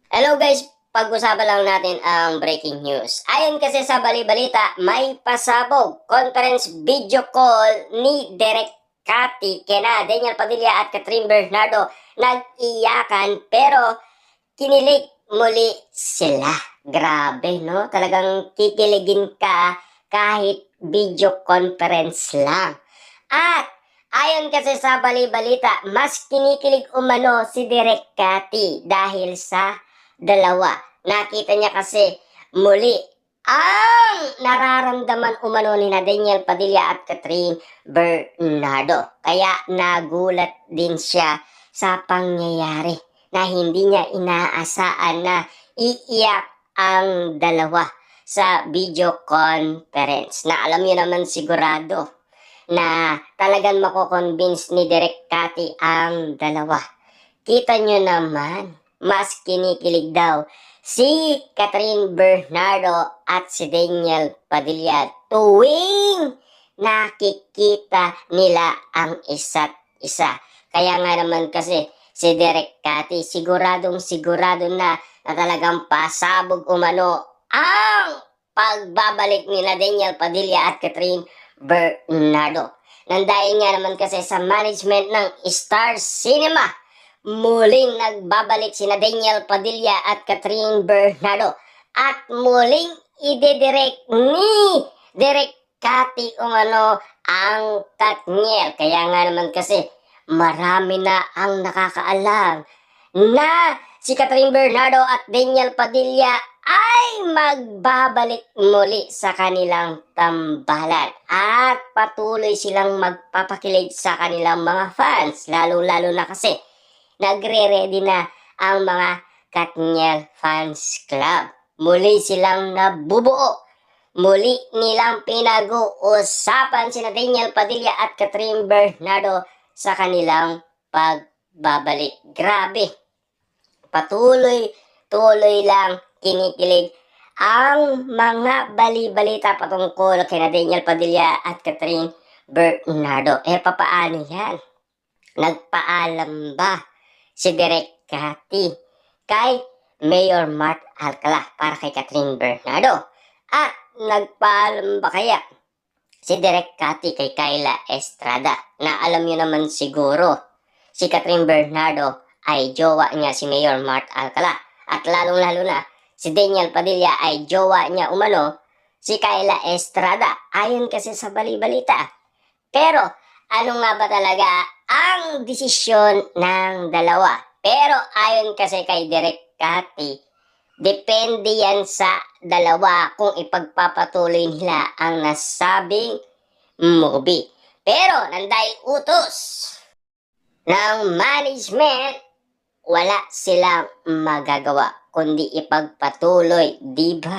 Hello guys, pag-usapan lang natin ang breaking news. Ayon kasi sa bali-balita, may pasabog conference video call ni Direk Cathy kina Daniel Padilla at Catherine Bernardo. Nag-iyakan pero kinilig muli sila. Grabe, no? Talagang kikiligin ka kahit video conference lang. At ayon kasi sa bali-balita, mas kinikilig umano si Direk Cathy dahil sa dalawa. Nakita niya kasi muli ang nararamdaman umano ni Daniel Padilla at Catherine Bernardo. Kaya nagulat din siya sa pangyayari na hindi niya inaasaan na iiyak ang dalawa sa video conference. Na alam niyo naman sigurado na talagang mako-convince ni Direk Cathy ang dalawa. Kita nyo naman, mas kinikilig daw si Catherine Bernardo at si Daniel Padilla tuwing nakikita nila ang isa't isa. Kaya nga naman kasi si Direk Cathy sigurado na talagang pasabog umano ang pagbabalik nila Daniel Padilla at Catherine Bernardo. Nandaing nga naman kasi sa management ng Star Cinema, muling nagbabalik sina Daniel Padilla at Catherine Bernardo at muling ididirect ni Direk Cathy umano ang Katniel. Kaya nga naman kasi marami na ang nakakaalam na si Catherine Bernardo at Daniel Padilla ay magbabalik muli sa kanilang tambalan at patuloy silang magpapakilig sa kanilang mga fans, lalo-lalo na kasi nagre-ready na ang mga Katniel Fans Club. Muli silang nabubuo. Muli nilang pinag-uusapan sina Daniel Padilla at Catherine Bernardo sa kanilang pagbabalik. Grabe. Patuloy lang kinikilig ang mga bali-balita patungkol kina Daniel Padilla at Catherine Bernardo. Papaano yan? Nagpaalam ba si Direk Cathy kay Mayor Mark Alcala para kay Catherine Bernardo? At nagpaalam ba kaya si Direk Cathy kay Kyla Estrada? Na alam niyo naman siguro, si Catherine Bernardo ay jowa niya si Mayor Mark Alcala. At lalong-lalo na, si Daniel Padilla ay jowa niya umano si Kyla Estrada. Ayon kasi sa bali-balita. Pero ano nga ba talaga ang desisyon ng dalawa? Pero ayon kasi kay Direk Cathy, depende yan sa dalawa kung ipagpapatuloy nila ang nasabing movie. Pero nang dahil utos ng management, wala silang magagawa kundi ipagpatuloy, di ba?